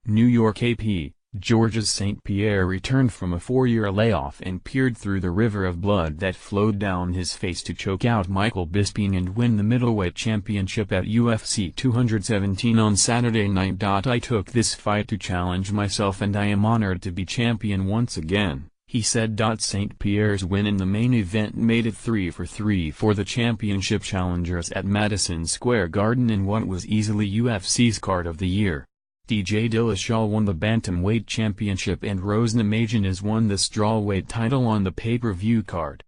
New York AP, Georgia's St. Pierre returned from a 4-year layoff and peered through the river of blood that flowed down his face to choke out Michael Bisping and win the middleweight championship at UFC 217 on Saturday night. I took this fight to challenge myself and I am honored to be champion once again, he said. St. Pierre's win in the main event made it 3 for 3 for the championship challengers at Madison Square Garden in what was easily UFC's card of the year. DJ Dillashaw won the bantamweight championship and Rose Namajunas won the strawweight title on the pay-per-view card.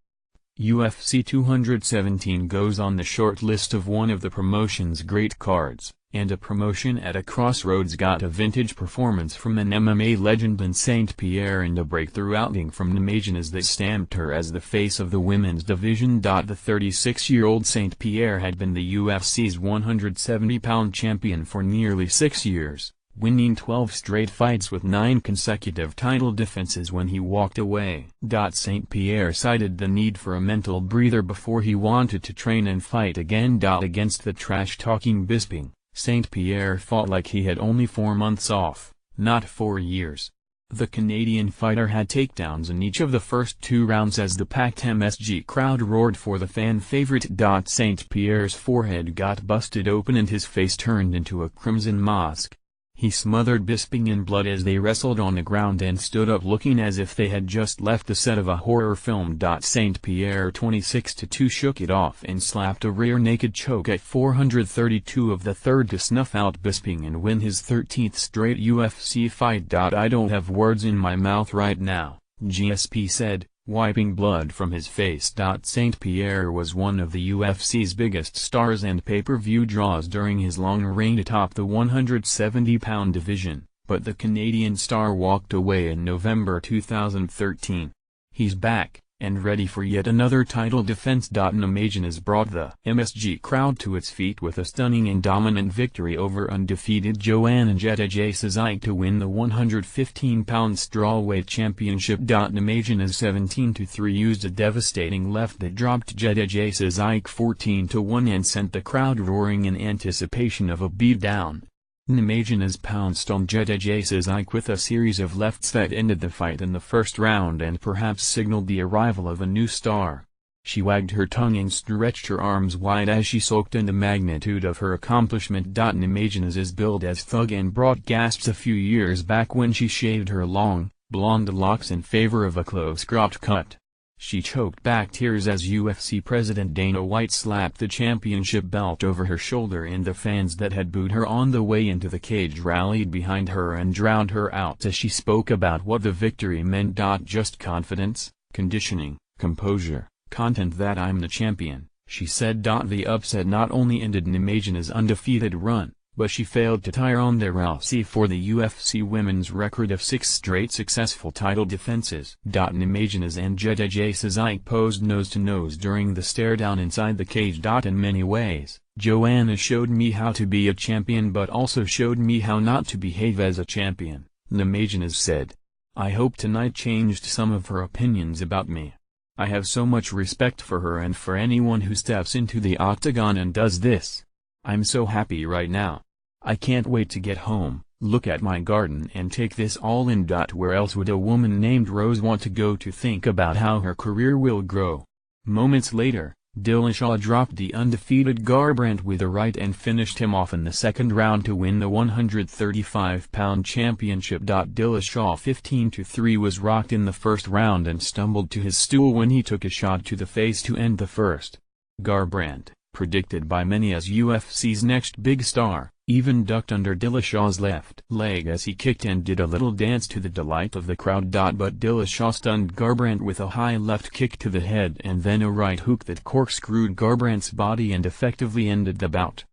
UFC 217 goes on the short list of one of the promotion's great cards, and a promotion at a crossroads. Got a vintage performance from an MMA legend in St. Pierre and a breakthrough outing from Namajunas that stamped her as the face of the women's division. The 36-year-old St. Pierre had been the UFC's 170-pound champion for nearly 6 years, winning 12 straight fights with 9 consecutive title defenses when he walked away. St. Pierre cited the need for a mental breather before he wanted to train and fight again. Against the trash-talking Bisping, St. Pierre fought like he had only 4 months off, not 4 years. The Canadian fighter had takedowns in each of the first 2 rounds as the packed MSG crowd roared for the fan favorite. St. Pierre's forehead got busted open and his face turned into a crimson mask. He smothered Bisping in blood as they wrestled on the ground and stood up looking as if they had just left the set of a horror film. St. Pierre 26-2 shook it off and slapped a rear naked choke at 432 of the third to snuff out Bisping and win his 13th straight UFC fight. I don't have words in my mouth right now, GSP said, wiping blood from his face. St. Pierre was one of the UFC's biggest stars and pay-per-view draws during his long reign atop the 170-pound division, but the Canadian star walked away in November 2013. He's back, and ready for yet another title defense. Namajunas brought the MSG crowd to its feet with a stunning and dominant victory over undefeated Joanna Jedrzejczyk to win the 115-pound strawweight championship. Namajunas 17-3 used a devastating left that dropped Jedrzejczyk 14-1 and sent the crowd roaring in anticipation of a beatdown. Namajunas pounced on Jedrzejczyk with a series of lefts that ended the fight in the first round and perhaps signaled the arrival of a new star. She wagged her tongue and stretched her arms wide as she soaked in the magnitude of her accomplishment. Namajunas is billed as thug and brought gasps a few years back when she shaved her long, blonde locks in favor of a close-cropped cut. She choked back tears as UFC President Dana White slapped the championship belt over her shoulder and the fans that had booed her on the way into the cage rallied behind her and drowned her out as she spoke about what the victory meant. Just confidence, conditioning, composure, content. That I'm the champion, she said. The upset not only ended Namajunas' undefeated run, but she failed to tie on their LC for the UFC women's record of 6 straight successful title defenses. Namajunas and Jedrzejczyk posed nose-to-nose during the stare-down inside the cage. In many ways, Joanna showed me how to be a champion but also showed me how not to behave as a champion, Namajunas said. I hope tonight changed some of her opinions about me. I have so much respect for her and for anyone who steps into the octagon and does this. I'm so happy right now. I can't wait to get home, look at my garden and take this all in. Where else would a woman named Rose want to go to think about how her career will grow? Moments later, Dillashaw dropped the undefeated Garbrandt with a right and finished him off in the second round to win the 135-pound championship. Dillashaw 15-3 was rocked in the first round and stumbled to his stool when he took a shot to the face to end the first. Garbrandt, predicted by many as UFC's next big star, even ducked under Dillashaw's left leg as he kicked and did a little dance to the delight of the crowd. But Dillashaw stunned Garbrandt with a high left kick to the head and then a right hook that corkscrewed Garbrandt's body and effectively ended the bout.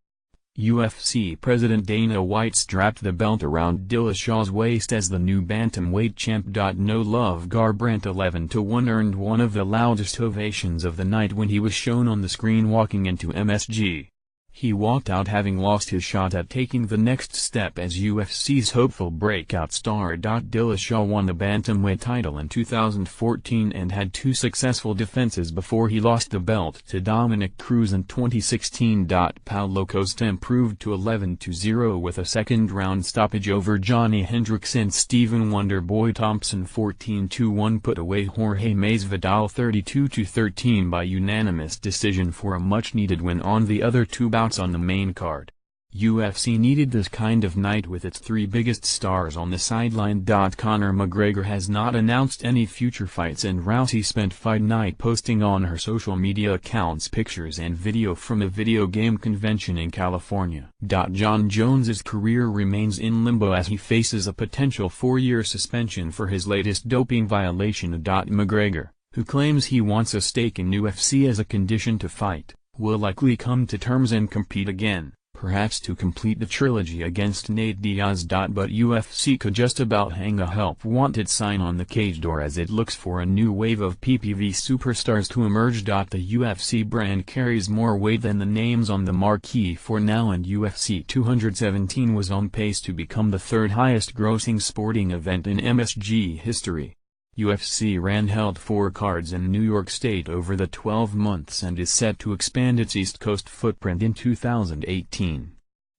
UFC President Dana White strapped the belt around Dillashaw's waist as the new bantamweight champ. No love. Garbrandt 11-1 earned one of the loudest ovations of the night when he was shown on the screen walking into MSG. He walked out having lost his shot at taking the next step as UFC's hopeful breakout star. Dillashaw won the bantamweight title in 2014 and had 2 successful defenses before he lost the belt to Dominic Cruz in 2016. Paulo Costa improved to 11-0 with a second-round stoppage over Johnny Hendricks, and Stephen Wonderboy Thompson 14-1 put away Jorge Masvidal 32-13 by unanimous decision for a much-needed win on the other 2 bouts on the main card. UFC needed this kind of night with its 3 biggest stars on the sideline. Conor McGregor has not announced any future fights, and Rousey spent fight night posting on her social media accounts pictures and video from a video game convention in California. Jon Jones's career remains in limbo as he faces a potential 4-year suspension for his latest doping violation. McGregor, who claims he wants a stake in UFC as a condition to fight, will likely come to terms and compete again, perhaps to complete the trilogy against Nate Diaz. But UFC could just about hang a help wanted sign on the cage door as it looks for a new wave of PPV superstars to emerge. The UFC brand carries more weight than the names on the marquee for now, and UFC 217 was on pace to become the 3rd highest grossing sporting event in MSG history. UFC held 4 cards in New York State over the 12 months and is set to expand its East Coast footprint in 2018.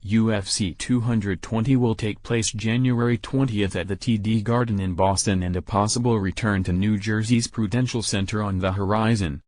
UFC 220 will take place January 20 at the TD Garden in Boston, and a possible return to New Jersey's Prudential Center on the horizon.